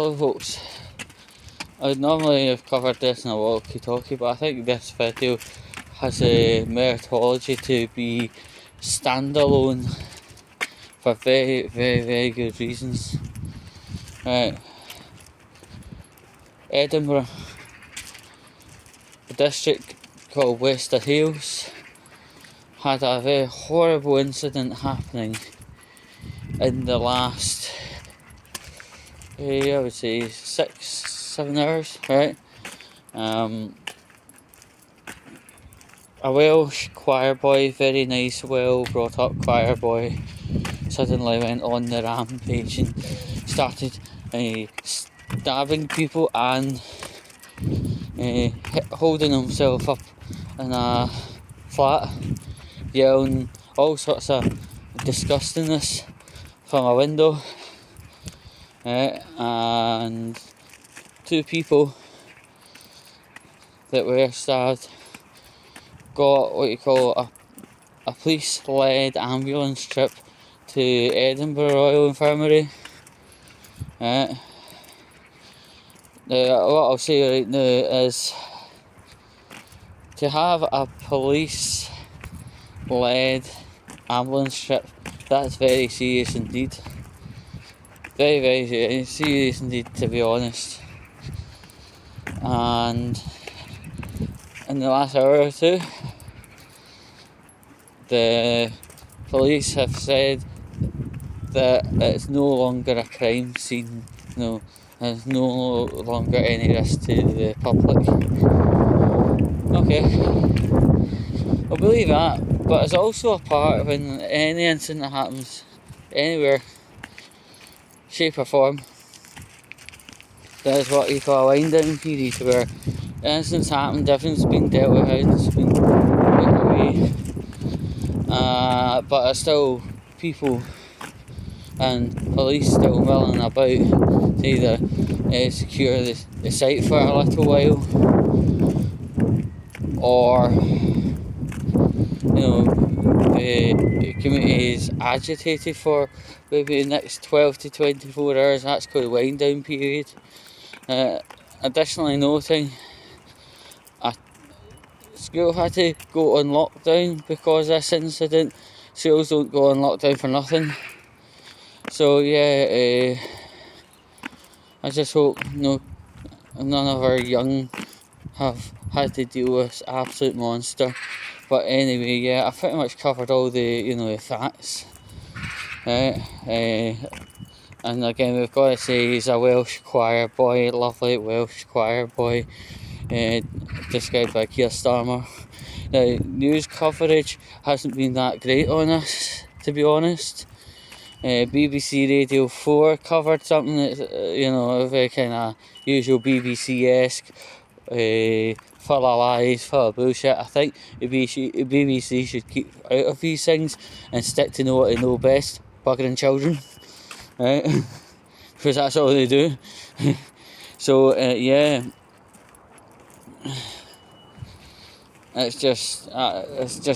Hello folks, I would normally have covered this in a walkie talkie, but I think this video has a meritology to be standalone for very, very, very good reasons. Right, Edinburgh, a district called Wester Hailes, had a very horrible incident happening in the last, I would say 6-7 hours, right? A Welsh choir boy, very nice, well brought up choir boy, suddenly went on the rampage and started stabbing people and holding himself up in a flat, yelling all sorts of disgustingness from a window. And two people that were stabbed got what you call a police-led ambulance trip to Edinburgh Royal Infirmary. What I'll say right now is to have a police-led ambulance trip, that's very serious indeed. Very, very serious indeed, to be honest. And in the last hour or two, the police have said that it's no longer a crime scene. There's no longer any risk to the public. Okay, I'll believe that, but it's also a part when any incident happens anywhere, shape or form, there's what you call a wind down period where incidents happen, everything's been dealt with, it's been put away, but it's still people and police still milling about to either secure the site for a little while, or the community is agitated for maybe the next 12 to 24 hours. That's called the wind down period. Additionally noting, a school had to go on lockdown because of this incident. Schools don't go on lockdown for nothing. So yeah, I just hope none of our young have had to deal with this absolute monster. But anyway, yeah, I've pretty much covered all the the facts. And again, we've got to say he's a Welsh choir boy, lovely Welsh choir boy, described by Keir Starmer. Now, news coverage hasn't been that great on this, to be honest. BBC Radio 4 covered something that's, a very kind of usual BBC-esque, full of lies, full of bullshit. I think the BBC should keep out of these things and stick to know what they know best, buggering children, right? Because that's all they do. So, yeah, it's just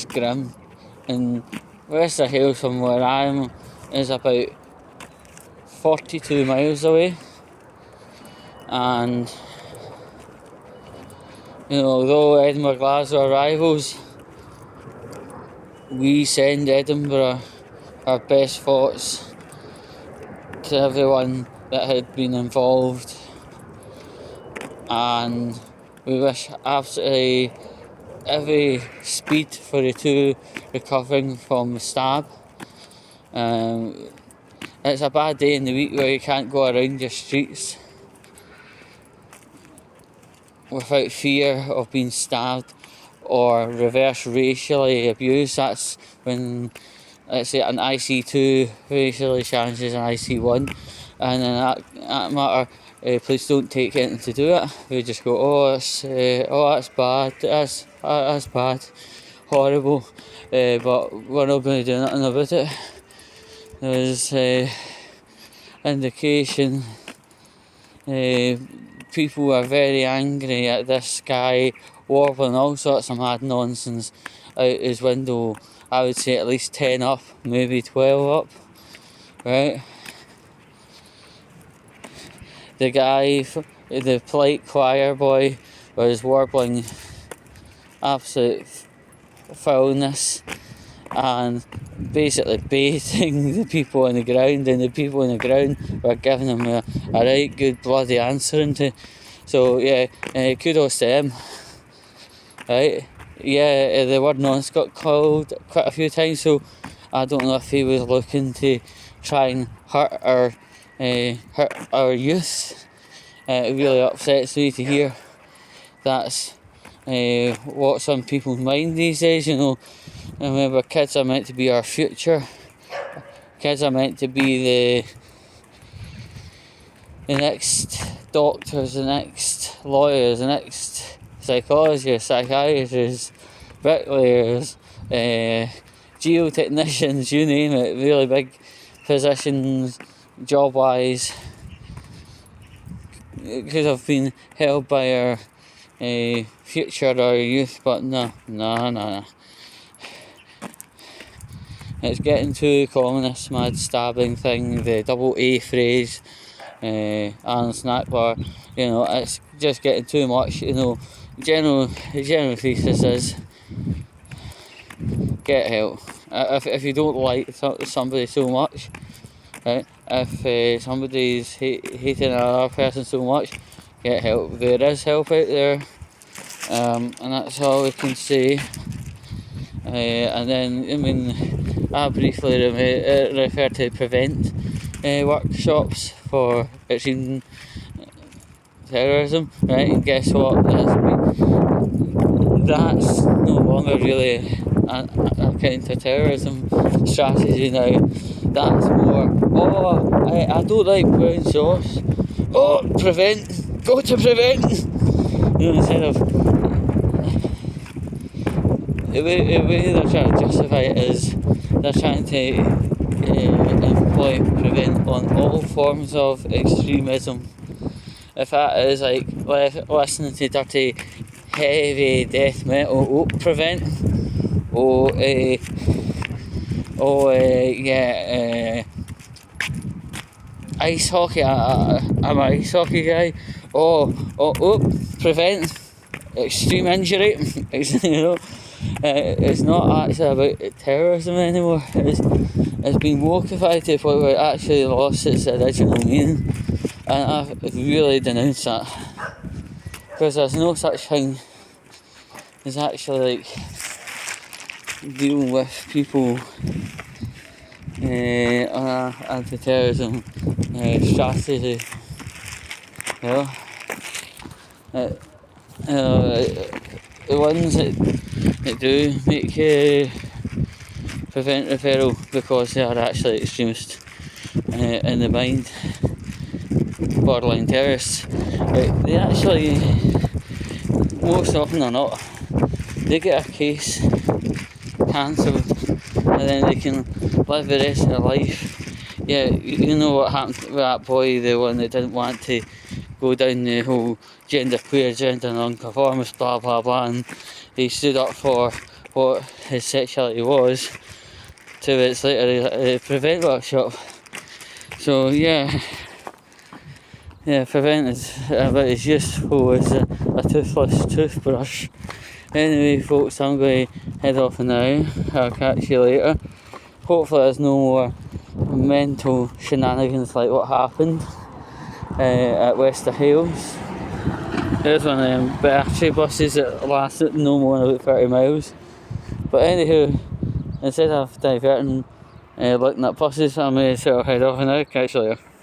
grim. And Wester Hailes, from where I am, is about 42 miles away, and although Edinburgh Glasgow are rivals, we send Edinburgh our best thoughts to everyone that had been involved, and we wish absolutely every speed for the two recovering from the stab. It's a bad day in the week where you can't go around your streets without fear of being stabbed or reverse racially abused. That's when, let's say, an IC2 racially challenges an IC1, and in that matter, police don't take anything to do it. They just go, that's bad, that's bad, horrible, but we're not going to do nothing about it. There's indication people are very angry at this guy warbling all sorts of mad nonsense out his window. I would say at least 10 up, maybe 12 up, right? the guy, the polite choir boy, was warbling absolute foulness and basically baiting the people on the ground, and the people on the ground were giving him a right good bloody answering to. So yeah, kudos to him. Right, yeah, the word nonce got called quite a few times, so I don't know if he was looking to try and hurt our youth. It really upsets me to hear that's what's on people's mind these days. You know, I remember kids are meant to be our future. Kids are meant to be the next doctors, the next lawyers, the next psychologists, psychiatrists, bricklayers, geotechnicians, you name it, really big positions, job-wise, could have been held by our future or our youth, but no. It's getting too common, this mad stabbing thing, the double A phrase, and snack bar, you know, it's just getting too much, you know. General thesis is get help. If you don't like somebody so much, right? If somebody's hating another person so much, get help. There is help out there, and that's all we can say. And then, I mean, I briefly refer to prevent workshops for extreme terrorism, right? And guess what? That's no longer really a counter-terrorism strategy now. That's more, I don't like brown sauce. Prevent! Go to prevent! You know, instead of the way they're trying to justify it is they're trying to employ prevent on all forms of extremism. If that is like listening to dirty, heavy death metal, prevent. Ice hockey. I'm an ice hockey guy. Prevent extreme injury. You know, it's not actually about terrorism anymore. It's been wokeified to the point where it actually lost its original meaning, and I really denounce that, because there's no such thing as actually like dealing with people on an anti-terrorism strategy. You know, the ones that do make prevent referral because they are actually extremists in the mind, borderline terrorists. They actually, most often than not, they get a case cancelled and then they can live the rest of their life. Yeah, you know what happened with that boy, the one that didn't want to go down the whole gender queer, gender non-conformist, blah blah blah, and he stood up for what his sexuality was. 2 weeks later, a prevent workshop. So yeah, prevent is about as useful as a toothless toothbrush. Anyway, folks, I'm going to head off now. I'll catch you later. Hopefully there's no more mental shenanigans like what happened at Wester Hales. There's one of them battery buses that lasted no more than about 30 miles. But anywho, instead of diverting looking at buses, I'm going to sort of head off now. Catch you later.